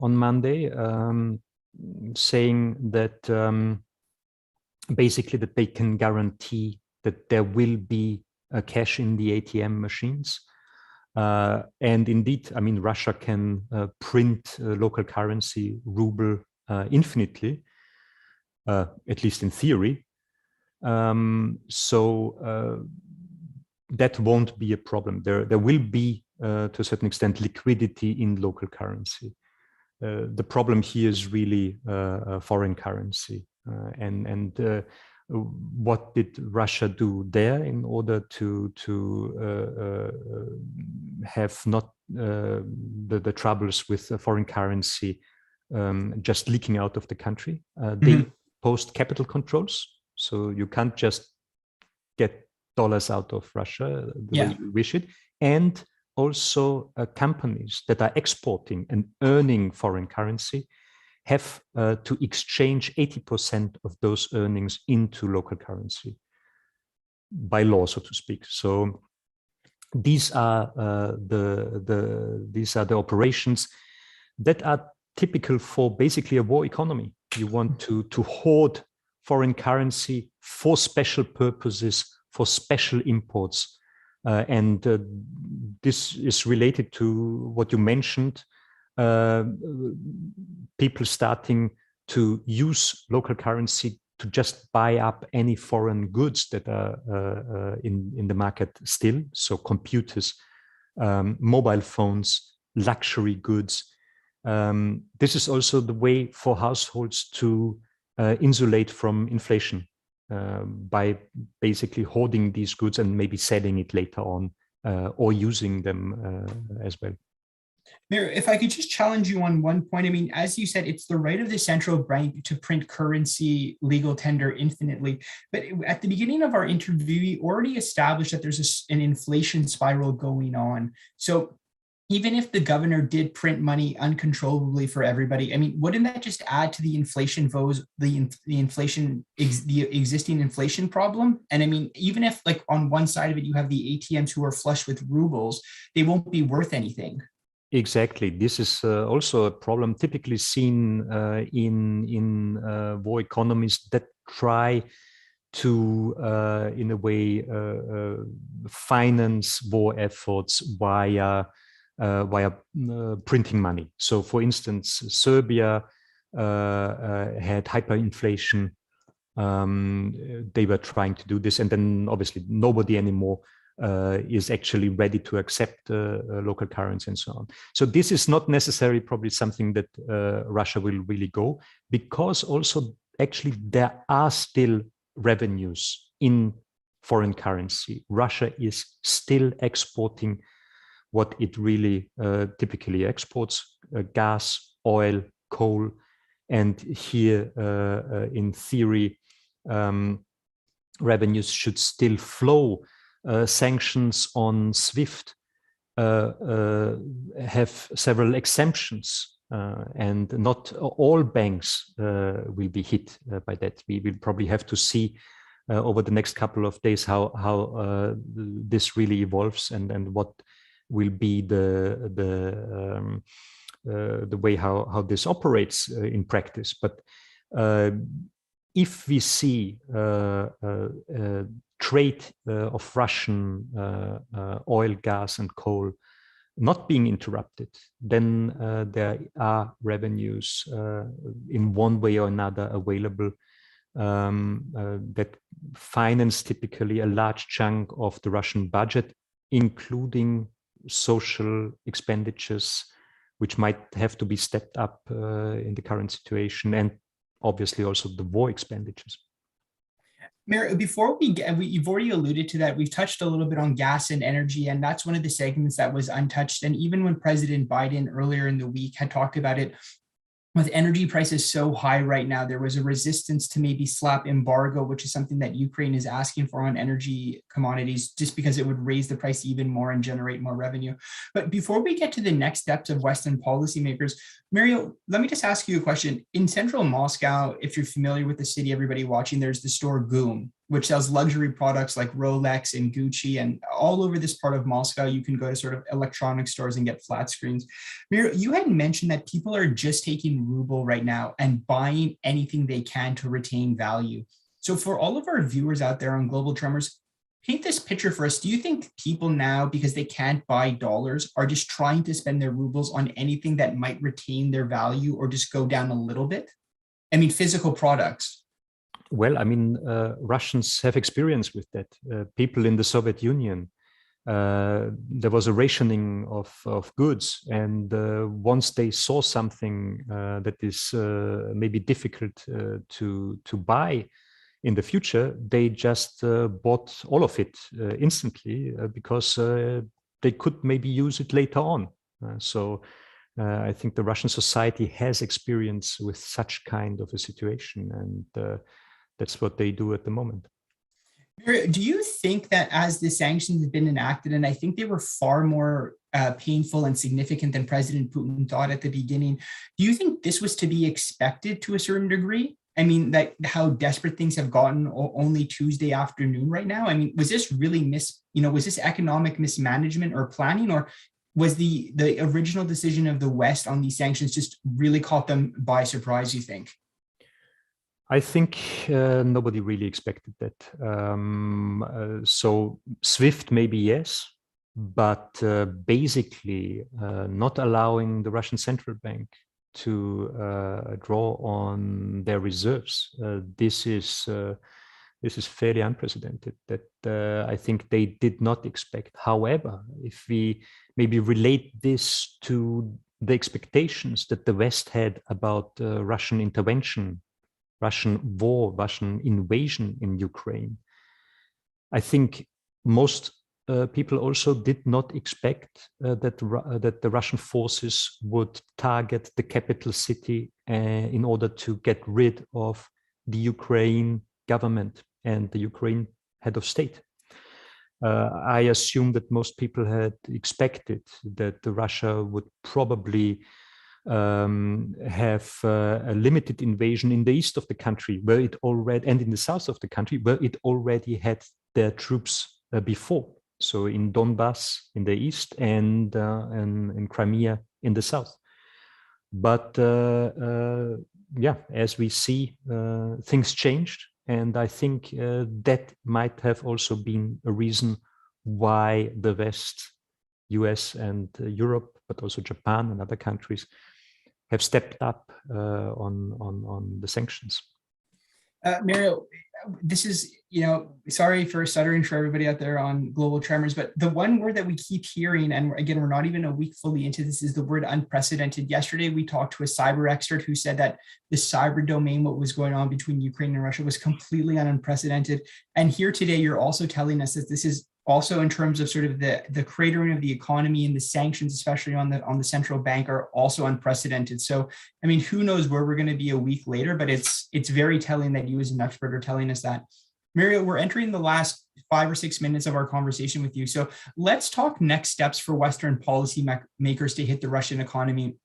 on Monday, saying that basically that they can guarantee that there will be cash in the ATM machines. And indeed, I mean, Russia can print local currency, ruble, infinitely, at least in theory. So that won't be a problem. There will be, to a certain extent, liquidity in local currency. The problem here is really foreign currency. And what did Russia do there in order to have not the troubles with foreign currency just leaking out of the country? They posed capital controls, so you can't just get dollars out of Russia the way you wish it. And also companies that are exporting and earning foreign currency have to exchange 80% of those earnings into local currency by law, so to speak. So these are the operations that are typical for basically a war economy. You want to hoard foreign currency for special purposes, for special imports. And this is related to what you mentioned, people starting to use local currency to just buy up any foreign goods that are in the market still. So computers, mobile phones, luxury goods. This is also the way for households to insulate from inflation by basically hoarding these goods and maybe selling it later on or using them as well. Mayor, if I could just challenge you on one point. I mean, as you said, it's the right of the central bank to print currency, legal tender infinitely. But at the beginning of our interview, we already established that there's an inflation spiral going on. So even if the governor did print money uncontrollably for everybody, I mean, wouldn't that just add to the inflation woes, the existing inflation problem? And I mean, even if like on one side of it, you have the ATMs who are flush with rubles, they won't be worth anything. Exactly. This is also a problem typically seen in war economies that try to, in a way, finance war efforts via printing money. So, for instance, Serbia had hyperinflation. They were trying to do this, and then obviously nobody anymore is actually ready to accept local currency and so on. So this is not necessarily probably something that Russia will really go, because also actually there are still revenues in foreign currency. Russia is still exporting what it really typically exports, gas, oil, coal. And here, in theory, revenues should still flow. Sanctions on SWIFT have several exemptions, and not all banks will be hit by that. We will probably have to see over the next couple of days how this really evolves and what will be the way how this operates in practice. But if we see trade of Russian oil, gas, and coal not being interrupted, then there are revenues in one way or another available that finance typically a large chunk of the Russian budget, including social expenditures, which might have to be stepped up in the current situation, and obviously also the war expenditures. Mayor, before you've already alluded to that, we've touched a little bit on gas and energy, and that's one of the segments that was untouched. And even when President Biden earlier in the week had talked about it, with energy prices so high right now, there was a resistance to maybe slap embargo, which is something that Ukraine is asking for on energy commodities, just because it would raise the price even more and generate more revenue. But before we get to the next steps of Western policymakers, Mario, let me just ask you a question. In central Moscow, if you're familiar with the city, everybody watching, there's the store GUM, which sells luxury products like Rolex and Gucci. And all over this part of Moscow, you can go to sort of electronic stores and get flat screens. Mira, you had mentioned that people are just taking ruble right now and buying anything they can to retain value. So for all of our viewers out there on Global Tremors, paint this picture for us. Do you think people now, because they can't buy dollars, are just trying to spend their rubles on anything that might retain their value or just go down a little bit? I mean, physical products. Well, I mean, Russians have experience with that. People in the Soviet Union, there was a rationing of goods. And once they saw something that is maybe difficult to buy in the future, they just bought all of it instantly because they could maybe use it later on. So I think the Russian society has experience with such kind of a situation, and that's what they do at the moment. Do you think that as the sanctions have been enacted, and I think they were far more painful and significant than President Putin thought at the beginning, do you think this was to be expected to a certain degree? I mean, that how desperate things have gotten only Tuesday afternoon right now. I mean, was this really was this economic mismanagement or planning, or was the original decision of the West on these sanctions just really caught them by surprise, you think? I think nobody really expected that. So SWIFT, maybe yes, but basically not allowing the Russian central bank to draw on their reserves. This is fairly unprecedented. That I think they did not expect. However, if we maybe relate this to the expectations that the West had about Russian intervention, Russian war, Russian invasion in Ukraine, I think most people also did not expect that the Russian forces would target the capital city in order to get rid of the Ukraine government and the Ukraine head of state. I assume that most people had expected that Russia would probably have a limited invasion in the east of the country, where it already, and in the south of the country, where it already had their troops before. So in Donbass in the east and in Crimea in the south. But yeah, as we see, things changed. And I think that might have also been a reason why the West, US and Europe, but also Japan and other countries have stepped up on the sanctions. Mario, this is, sorry for stuttering for everybody out there on Global Tremors, but the one word that we keep hearing, and again, we're not even a week fully into this, is the word unprecedented. Yesterday, we talked to a cyber expert who said that the cyber domain, what was going on between Ukraine and Russia, was completely unprecedented. And here today, you're also telling us that this is also in terms of sort of the cratering of the economy and the sanctions, especially on the central bank, are also unprecedented. So, I mean, who knows where we're going to be a week later, but it's very telling that you as an expert are telling us that. Mario, we're entering the last 5 or 6 minutes of our conversation with you. So let's talk next steps for Western policy makers to hit the Russian economy.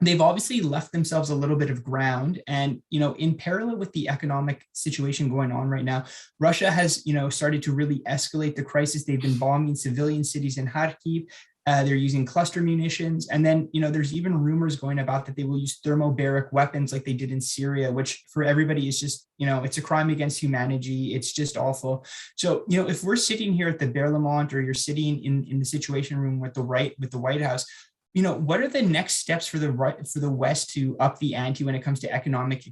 They've obviously left themselves a little bit of ground. And, in parallel with the economic situation going on right now, Russia has, started to really escalate the crisis. They've been bombing civilian cities in Kharkiv. They're using cluster munitions. And then, there's even rumors going about that they will use thermobaric weapons like they did in Syria, which for everybody is just, it's a crime against humanity. It's just awful. So, if we're sitting here at the Berlaymont, or you're sitting in the Situation Room with the White House, what are the next steps for the West to up the ante when it comes to economic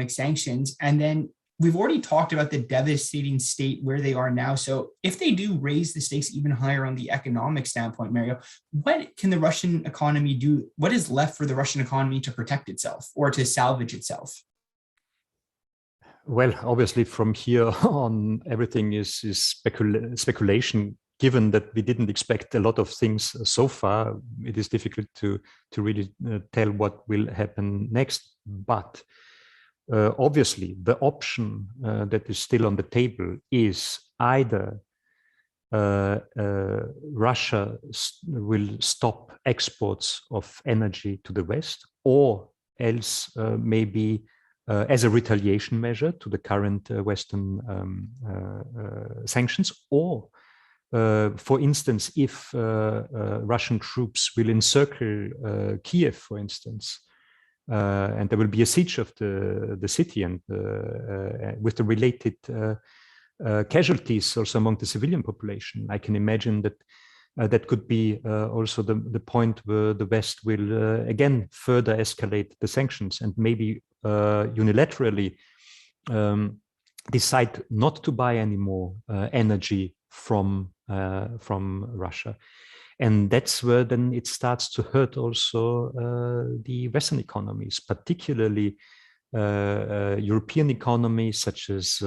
sanctions? And then we've already talked about the devastating state where they are now. So if they do raise the stakes even higher on the economic standpoint, Mario, what can the Russian economy do? What is left for the Russian economy to protect itself or to salvage itself? Well, obviously from here on, everything is speculation. Given that we didn't expect a lot of things so far, it is difficult to really tell what will happen next. But obviously, the option that is still on the table is either Russia will stop exports of energy to the West, or else maybe as a retaliation measure to the current Western sanctions, or for instance, if Russian troops will encircle Kiev, for instance, and there will be a siege of the city, and with the related casualties also among the civilian population, I can imagine that that could be also the point where the West will again further escalate the sanctions and maybe unilaterally decide not to buy any more energy from Russia. And that's where then it starts to hurt also the Western economies, particularly European economies such as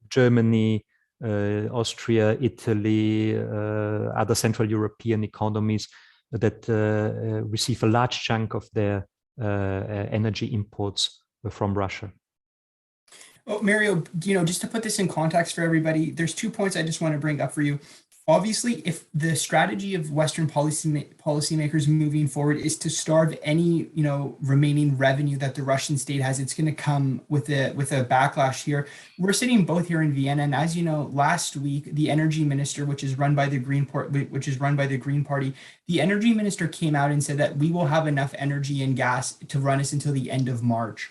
Germany, Austria, Italy, other Central European economies that receive a large chunk of their energy imports from Russia. Well, Mario, just to put this in context for everybody, there's 2 points I just want to bring up for you. Obviously, if the strategy of Western policymakers moving forward is to starve any, remaining revenue that the Russian state has, it's going to come with a backlash here. We're sitting both here in Vienna, and as you know, last week the energy minister, which is run by the Green Party, the energy minister came out and said that we will have enough energy and gas to run us until the end of March.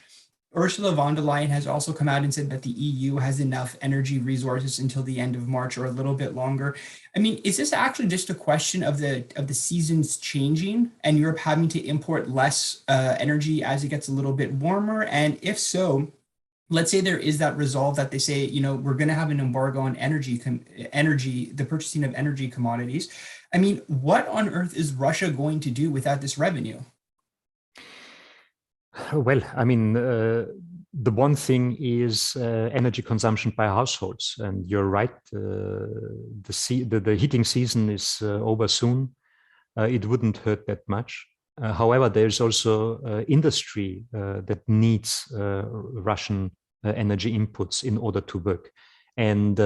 Ursula von der Leyen has also come out and said that the EU has enough energy resources until the end of March or a little bit longer. I mean, is this actually just a question of the seasons changing and Europe having to import less energy as it gets a little bit warmer? And if so, let's say there is that resolve that they say, we're going to have an embargo on energy, the purchasing of energy commodities. I mean, what on earth is Russia going to do without this revenue? Well, I mean, the one thing is energy consumption by households, and you're right. The heating season is over soon. It wouldn't hurt that much. However, there's also industry that needs Russian energy inputs in order to work, and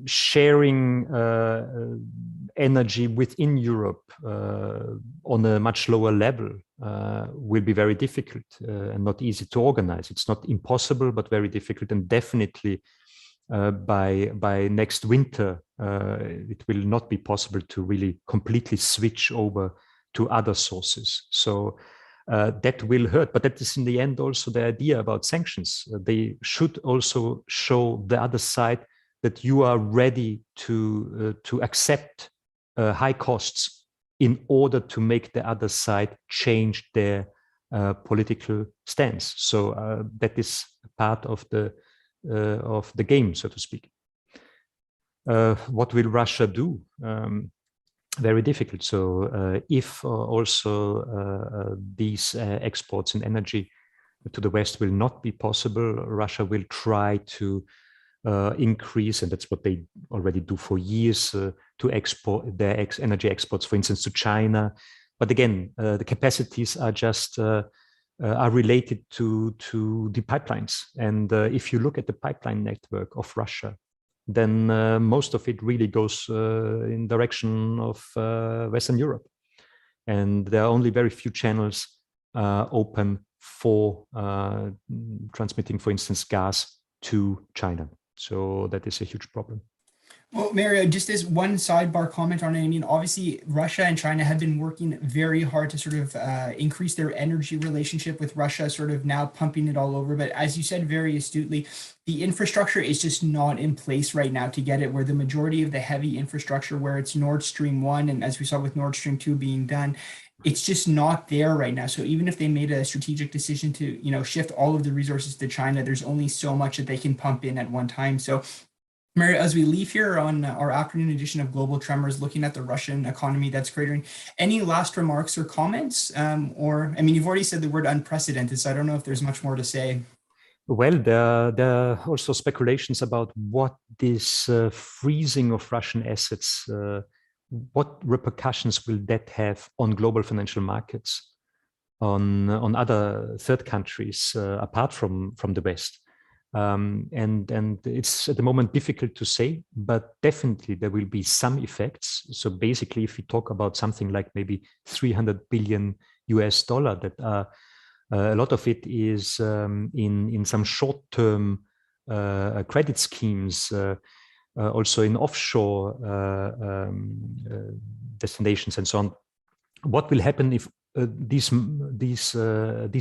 sharing energy within Europe on a much lower level will be very difficult and not easy to organize. It's not impossible, but very difficult, and definitely by next winter, it will not be possible to really completely switch over to other sources. So that will hurt, but that is in the end also the idea about sanctions. They should also show the other side that you are ready to accept high costs in order to make the other side change their political stance. So that is part of the game, so to speak. What will Russia do? Very difficult. So if also these exports in energy to the West will not be possible, Russia will try to increase, and that's what they already do for years, to export their energy exports, for instance, to China. But again, the capacities are just are related to the pipelines. And if you look at the pipeline network of Russia, then most of it really goes in direction of Western Europe. And there are only very few channels open for transmitting, for instance, gas to China. So that is a huge problem. Well, Mario, just as one sidebar comment on it, I mean, obviously, Russia and China have been working very hard to sort of increase their energy relationship with Russia, sort of now pumping it all over. But as you said very astutely, the infrastructure is just not in place right now to get it, where the majority of the heavy infrastructure, where it's Nord Stream 1, and as we saw with Nord Stream 2 being done, it's just not there right now. So even if they made a strategic decision to, shift all of the resources to China, there's only so much that they can pump in at one time. So Mario, as we leave here on our afternoon edition of Global Tremors, looking at the Russian economy that's cratering, any last remarks or comments? Or, I mean, you've already said the word unprecedented, so I don't know if there's much more to say. Well, there are also speculations about what this freezing of Russian assets, what repercussions will that have on global financial markets, on other third countries apart from the West. And it's at the moment difficult to say, but definitely there will be some effects. So basically, if we talk about something like maybe 300 billion US dollar, that a lot of it is in some short-term credit schemes, also in offshore destinations and so on. What will happen if these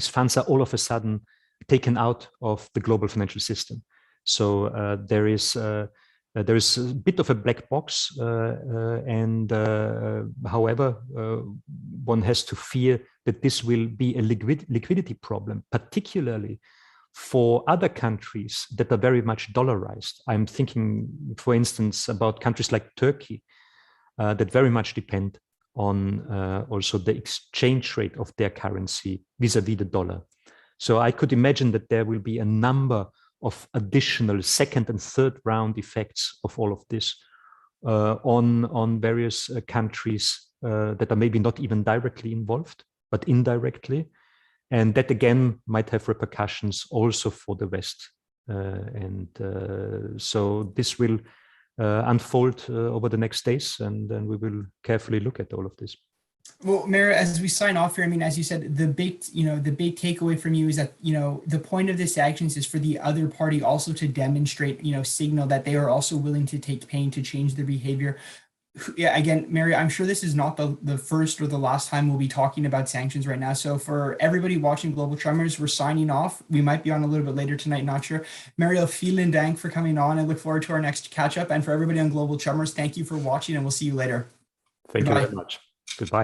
funds are all of a sudden taken out of the global financial system? So there is a bit of a black box, and however, one has to fear that this will be a liquidity problem, particularly for other countries that are very much dollarized. I'm thinking, for instance, about countries like Turkey that very much depend on also the exchange rate of their currency vis-a-vis the dollar. So I could imagine that there will be a number of additional second and third round effects of all of this on various countries that are maybe not even directly involved, but indirectly. And that again might have repercussions also for the West. So this will unfold over the next days, and then we will carefully look at all of this. Well, Mara, as we sign off here, I mean, as you said, the big takeaway from you is that, the point of the sanctions is for the other party also to demonstrate, signal that they are also willing to take pain to change their behavior. Yeah, again, Mary, I'm sure this is not the first or the last time we'll be talking about sanctions right now. So for everybody watching Global Tremors, we're signing off. We might be on a little bit later tonight, not sure. Mario, vielen Dank for coming on. I look forward to our next catch up. And for everybody on Global Tremors, thank you for watching, and we'll see you later. Thank you very much. Goodbye.